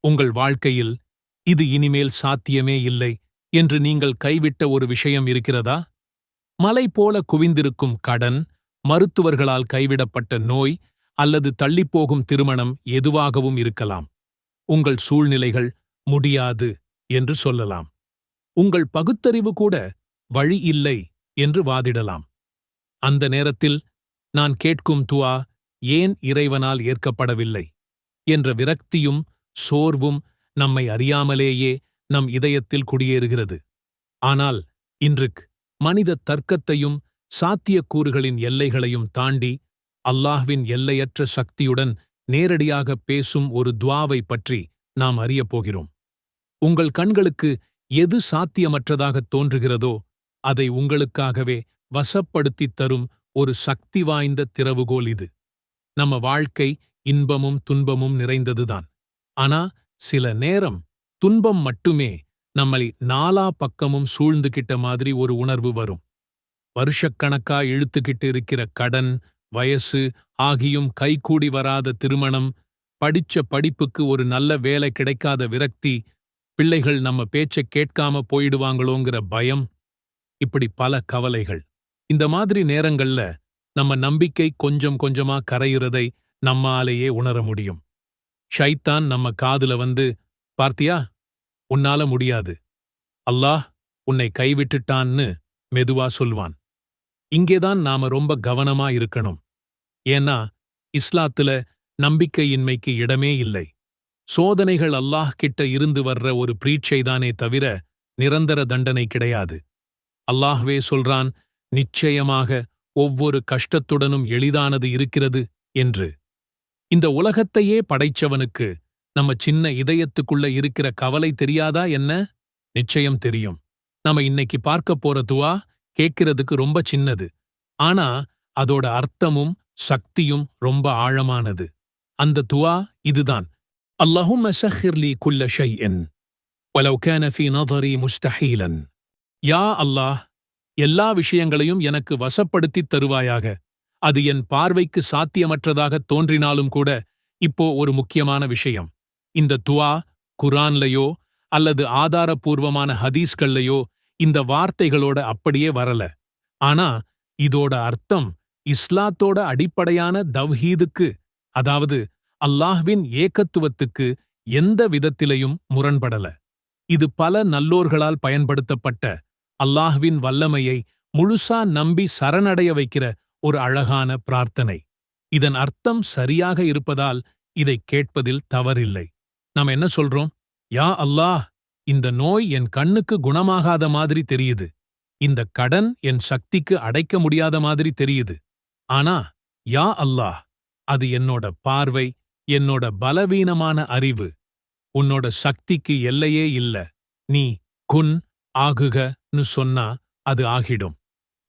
உங்கள் வாழ்க்கையில் இது இனிமேல் சாத்தியமே இல்லை என்று நீங்கள் கைவிட்ட ஒரு விஷயம் இருக்கிறதா? மலை போல குவிந்திருக்கும் கடன், மருத்துவர்களால் கைவிடப்பட்ட நோய் அல்லது தள்ளிப்போகும் திருமணம் எதுவாகவும் இருக்கலாம். உங்கள் சூழ்நிலைகள் முடியாது என்று சொல்லலாம். உங்கள் பகுத்தறிவு கூட வழி இல்லை என்று வாதிடலாம். அந்த நேரத்தில் நான் கேட்கும் துஆ ஏன் இறைவனால் ஏற்கப்படவில்லை என்ற விரக்தியும் சோர்வும் நம்மை அறியாமலேயே நம் இதயத்தில் குடியேறுகிறது. ஆனால் இன்றுக்கு மனித தர்க்கத்தையும் சாத்தியக்கூறுகளின் எல்லைகளையும் தாண்டி அல்லாஹ்வின் எல்லையற்ற சக்தியுடன் நேரடியாக பேசும் ஒரு துஆவை பற்றி நாம் அறியப் போகிறோம். உங்கள் கண்களுக்கு எது சாத்தியமற்றதாகத் தோன்றுகிறதோ அதை உங்களுக்காகவே வசப்படுத்தித் தரும் ஒரு சக்தி வாய்ந்த திறவுகோல் இது. நம்ம வாழ்க்கை இன்பமும் துன்பமும் நிறைந்ததுதான். ஆனா சில நேரம் துன்பம் மட்டுமே நம்மை நாலா பக்கமும் சூழ்ந்துகிட்ட மாதிரி ஒரு உணர்வு வரும். வருஷக்கணக்கா இழுத்துக்கிட்டு இருக்கிற கடன், வயசு ஆகியும் கைகூடி வராத திருமணம், படிச்ச படிப்புக்கு ஒரு நல்ல வேலை கிடைக்காத விரக்தி, பிள்ளைகள் நம்ம பேச்சைக் கேட்காம போயிடுவாங்களோங்கிற பயம், இப்படி பல கவலைகள். இந்த மாதிரி நேரங்கள்ல நம்ம நம்பிக்கை கொஞ்சம் கொஞ்சமா கரையிறதை நம்மாலேயே உணர முடியும். ஷைத்தான் நம்ம காதுல வந்து, பார்த்தியா, உன்னால முடியாது, அல்லாஹ் உன்னை கைவிட்டுட்டான்னு மெதுவா சொல்வான். இங்கேதான் நாம ரொம்ப கவனமா இருக்கணும். ஏன்னா இஸ்லாத்துல நம்பிக்கையின்மைக்கு இடமே இல்லை. சோதனைகள் அல்லாஹ் கிட்ட இருந்து வர்ற ஒரு பிரீட்சைதானே தவிர நிரந்தர தண்டனை கிடையாது. அல்லாஹ்வே சொல்றான், நிச்சயமாக ஒவ்வொரு கஷ்டத்துடனும் எளிதானது இருக்கிறது என்று. இந்த உலகத்தையே படைச்சவனுக்கு நம்ம சின்ன இதயத்துக்குள்ள இருக்கிற கவலை தெரியாதா என்ன? நிச்சயம் தெரியும். நம்ம இன்னைக்கு பார்க்க போற துஆ கேட்கிறதுக்கு ரொம்ப சின்னது. ஆனா அதோட அர்த்தமும் சக்தியும் ரொம்ப ஆழமானது. அந்த துஆ இதுதான். அல்லாஹும்ம சஹிர் லீ குல்ல ஷைஇன் வலவ் கான ஃபீ நظري முஸ்தஹீலன். யா அல்லாஹ், எல்லா விஷயங்களையும் எனக்கு வசப்படுத்தித் தருவாயாக. அது என் பார்வைக்கு சாத்தியமற்றதாக தோன்றினாலும் கூட இப்போ ஒரு முக்கியமான விஷயம். இந்த துஆ குர்ஆன்லயோ அல்லது ஆதாரபூர்வமான ஹதீஸ்கள்லயோ இந்த வார்த்தைகளோட அப்படியே வரல. ஆனா இதோட அர்த்தம் இஸ்லாத்தோட அடிப்படையான தவ்ஹீதுக்கு, அதாவது அல்லாஹ்வின் ஏகத்துவத்துக்கு எந்த விதத்திலையும் முரண்படல. இது பல நல்லோர்களால் பயன்படுத்தப்பட்ட அல்லாஹ்வின் வல்லமையை முழுசா நம்பி சரணடைய வைக்கிற ஒரு அழகான பிரார்த்தனை. இதன் அர்த்தம் சரியாக இருப்பதால் இதைக் கேட்பதில் தவறில்லை. நாம் என்ன சொல்றோம்? யா அல்லாஹ், இந்த நோய் என் கண்ணுக்கு குணமாகாத மாதிரி தெரியுது. இந்த கடன் என் சக்திக்கு அடைக்க முடியாத மாதிரி தெரியுது. ஆனா யா அல்லாஹ், அது என்னோட பார்வை, என்னோட பலவீனமான அறிவு. உன்னோட சக்திக்கு எல்லையே இல்ல. நீ குன் ஆகுகன்னு சொன்னா அது ஆகிடும்.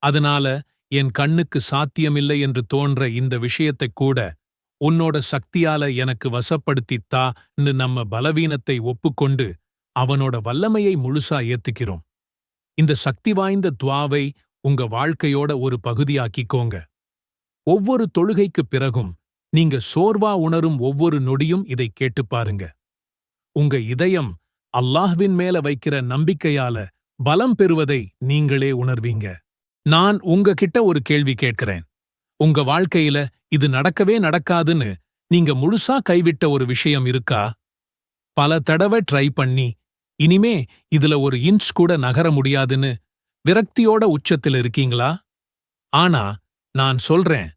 அதனால என் கண்ணுக்கு சாத்தியமில்லை என்று தோன்ற இந்த விஷயத்தைக் கூட உன்னோட சக்தியால எனக்கு வசப்படுத்தித்தான்னு நம்ம பலவீனத்தை ஒப்புக்கொண்டு அவனோட வல்லமையை முழுசா ஏத்துக்கிறோம். இந்த சக்தி வாய்ந்த துஆவை உங்க வாழ்க்கையோட ஒரு பகுதியாக்கிக்கோங்க. ஒவ்வொரு தொழுகைக்குப் பிறகும் நீங்க சோர்வா உணரும் ஒவ்வொரு நொடியும் இதை கேட்டுப் பாருங்க. உங்க இதயம் அல்லாஹ்வின் மேல வைக்கிற நம்பிக்கையால பலம் பெறுவதை நீங்களே உணர்வீங்க. நான் உங்ககிட்ட ஒரு கேள்வி கேட்கிறேன். உங்க வாழ்க்கையில இது நடக்கவே நடக்காதுன்னு நீங்க முழுசா கைவிட்ட ஒரு விஷயம் இருக்கா? பல தடவை ட்ரை பண்ணி இனிமே இதுல ஒரு இன்ச் கூட நகர முடியாதுன்னு விரக்தியோட உச்சத்தில் இருக்கீங்களா? ஆனா நான் சொல்றேன்,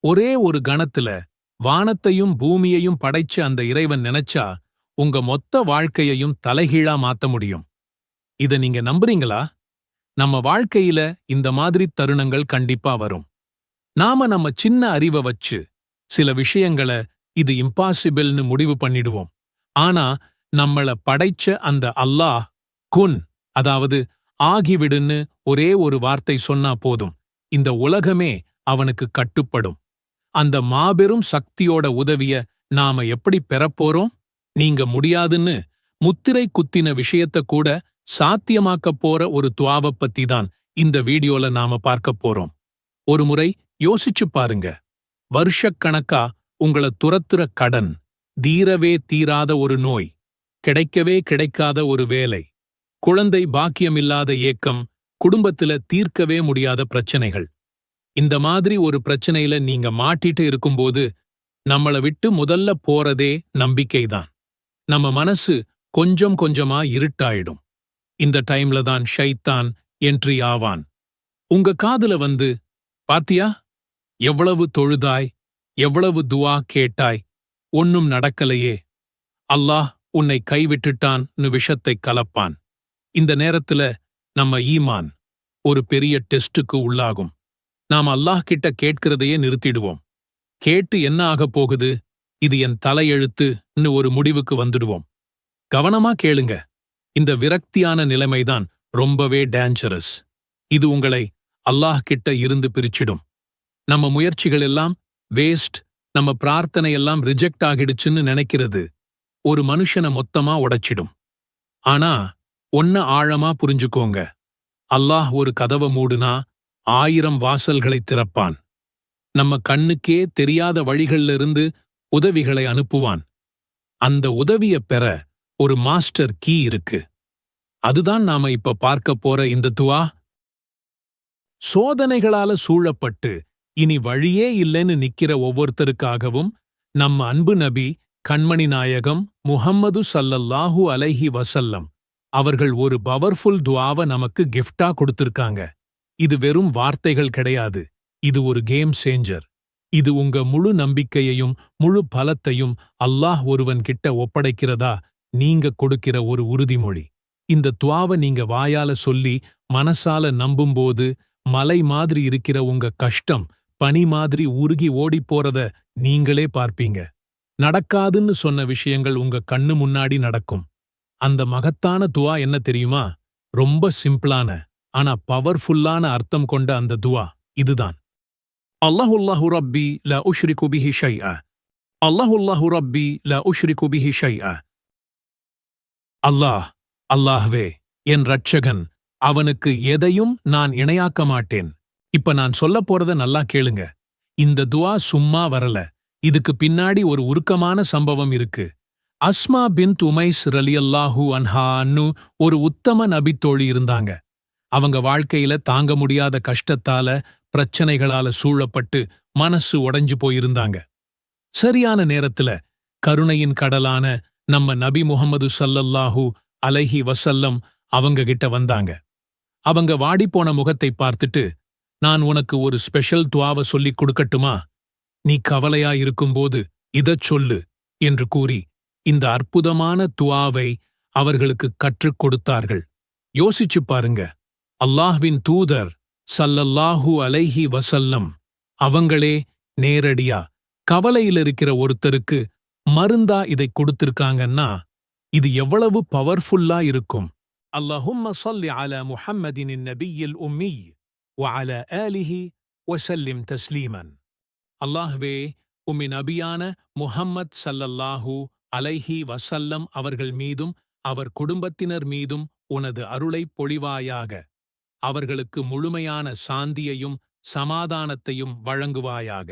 ஒரே ஒரு கணத்துல வானத்தையும் பூமியையும் படைச்ச அந்த இறைவன் நினைச்சா உங்க மொத்த வாழ்க்கையையும் தலைகீழா மாத்த முடியும். இத நீங்க நம்புறீங்களா? நம்ம வாழ்க்கையில இந்த மாதிரி தருணங்கள் கண்டிப்பா வரும். நாம நம்ம சின்ன அறிவை வச்சு சில விஷயங்களை இது இம்பாசிபிள்னு முடிவு பண்ணிடுவோம். ஆனா நம்மள படைச்ச அந்த அல்லாஹ் குன், அதாவது ஆகிவிடுன்னு ஒரே ஒரு வார்த்தை சொன்னா போதும், இந்த உலகமே அவனுக்கு கட்டுப்படும். அந்த மாபெரும் சக்தியோட உதவிய நாம எப்படி பெறப்போறோம்? நீங்க முடியாதுன்னு முத்திரை குத்தின விஷயத்த கூட சாத்தியமாக்கப் போற ஒரு துஆவப் பத்தி தான் இந்த வீடியோல நாம பார்க்கப் போறோம். ஒருமுறை யோசிச்சுப் பாருங்க. வருஷக்கணக்கா உங்கள துரத்துற கடன், தீரவே தீராத ஒரு நோய், கிடைக்கவே கிடைக்காத ஒரு வேலை, குழந்தை பாக்கியமில்லாத ஏக்கம், குடும்பத்துல தீர்க்கவே முடியாத பிரச்சனைகள். இந்த மாதிரி ஒரு பிரச்சனையில நீங்க மாட்டிட்டு இருக்கும்போது நம்மள விட்டு முதல்ல போறதே நம்பிக்கைதான். நம்ம மனசு கொஞ்சம் கொஞ்சமா இருட்டாயிடும். இந்த டைம்ல தான் ஷைத்தான் என்ட்ரி ஆவான். உங்க காதுல வந்து, பாத்தியா, எவ்வளவு தொழுதாய், எவ்வளவு துவா கேட்டாய், ஒன்னும் நடக்கலையே, அல்லாஹ் உன்னை கைவிட்டுட்டான்னு விஷத்தைக் கலப்பான். இந்த நேரத்துல நம்ம ஈமான் ஒரு பெரிய டெஸ்டுக்கு உள்ளாகும். நாம் அல்லாஹ் கிட்ட கேட்கிறதையே நிறுத்திடுவோம். கேட்டு என்ன ஆகப் போகுது, இது என் தலையெழுத்துன்னு ஒரு முடிவுக்கு வந்துடுவோம். கவனமா கேளுங்க. இந்த விரக்தியான நிலைமைதான் ரொம்பவே டேஞ்சரஸ். இது உங்களை அல்லாஹ் கிட்ட இருந்து பிரிச்சிடும். நம்ம முயற்சிகள் எல்லாம் வேஸ்ட், நம்ம பிரார்த்தனை எல்லாம் ரிஜெக்ட் ஆகிடுச்சுன்னு நினைக்கிறது ஒரு மனுஷனை மொத்தமா உடைச்சிடும். ஆனா ஒன்ன ஆழமா புரிஞ்சுக்கோங்க. அல்லாஹ் ஒரு கதவை மூடுனா 1000 வாசல்களை திறப்பான். நம்ம கண்ணுக்கே தெரியாத வழிகள்ல இருந்து உதவிகளை அனுப்புவான். அந்த உதவிய பெற ஒரு மாஸ்டர் கீ இருக்கு. அதுதான் நாம இப்ப பார்க்க போற இந்த துஆ. சோதனைகளால சூழப்பட்டு இனி வழியே இல்லைன்னு நிக்கிற ஒவ்வொருத்தருக்காகவும் நம்ம அன்பு நபி கண்மணி நாயகம் முஹம்மது ஸல்லல்லாஹு அலைஹி வஸல்லம் அவர்கள் ஒரு பவர்ஃபுல் துஆவ நமக்கு கிஃப்டா கொடுத்திருக்காங்க. இது வெறும் வார்த்தைகள் கிடையாது. இது ஒரு கேம் சேஞ்சர். இது உங்க முழு நம்பிக்கையையும் முழு பலத்தையும் அல்லாஹ் ஒருவன் கிட்ட ஒப்படைக்கிறதா நீங்க கொடுக்கிற ஒரு உறுதிமொழி. இந்த துஆவ நீங்க வாயால சொல்லி மனசால நம்பும்போது மலை மாதிரி இருக்கிற உங்க கஷ்டம் பனி மாதிரி உருகி ஓடிப்போறத நீங்களே பார்ப்பீங்க. நடக்காதுன்னு சொன்ன விஷயங்கள் உங்க கண்ணு முன்னாடி நடக்கும். அந்த மகத்தான துஆ என்ன தெரியுமா? ரொம்ப சிம்பிளான ஆனா பவர்ஃபுல்லான அர்த்தம் கொண்ட அந்த துஆ இதுதான். அல்லாஹுல்லாஹு ரப்பி லா உஷ்ரிகு பிஹி ஷைஆ. அல்லாஹுல்லாஹு ரப்பி லா உஷ்ரிகு பிஹி ஷைஆ. அல்லாஹ், அல்லாஹ்வே என் ரட்சகன், அவனுக்கு எதையும் நான் இணையாக்க மாட்டேன். இப்ப நான் சொல்லப் போறத நல்லா கேளுங்க. இந்த துஆ சும்மா வரல. இதுக்கு பின்னாடி ஒரு உருக்கமான சம்பவம் இருக்கு. அஸ்மா பின்த் உமைஸ் ரலியல்லாஹு அன்ஹான்னு ஒரு உத்தம நபித்தோழி இருந்தாங்க. அவங்க வாழ்க்கையில தாங்க முடியாத கஷ்டத்தால பிரச்சனைகளால சூழப்பட்டு மனசு உடைஞ்சு போயிருந்தாங்க. சரியான நேரத்துல கருணையின் கடலான நம்ம நபி முஹம்மது ஸல்லல்லாஹு அலைஹி வஸல்லம் அவங்க கிட்ட வந்தாங்க. அவங்க வாடிப்போன முகத்தை பார்த்துட்டு, நான் உனக்கு ஒரு ஸ்பெஷல் துஆவ சொல்லிக் கொடுக்கட்டுமா? நீ கவலையா இருக்கும்போது இதச் சொல்லு என்று கூறி இந்த அற்புதமான துஆவை அவர்களுக்கு கற்றுக் கொடுத்தார்கள். யோசிச்சு பாருங்க. அல்லாஹ்வின் தூதர் ஸல்லல்லாஹு அலைஹி வஸல்லம் அவங்களே நேரடியா கவலையில இருக்கிற ஒருத்தருக்கு மருந்தா இதை கொடுத்திருக்காங்கன்னா இது எவ்வளவு பவர்ஃபுல்லா இருக்கும். அல்லாஹும்ம ஸல்லி அலா முஹம்மதின் நபியில் உம்மி வ அலா ஆலிஹி வஸல்லிம் தஸ்லீமன். அல்லாஹ்வே, உம்மின் நபியான முஹம்மத் ஸல்லல்லாஹு அலைஹி வஸல்லம் அவர்கள் மீதும் அவர் குடும்பத்தினர் மீதும் உனது அருளைப் பொழிவாயாக. அவர்களுக்கு முழுமையான சாந்தியையும் சமாதானத்தையும் வழங்குவாயாக.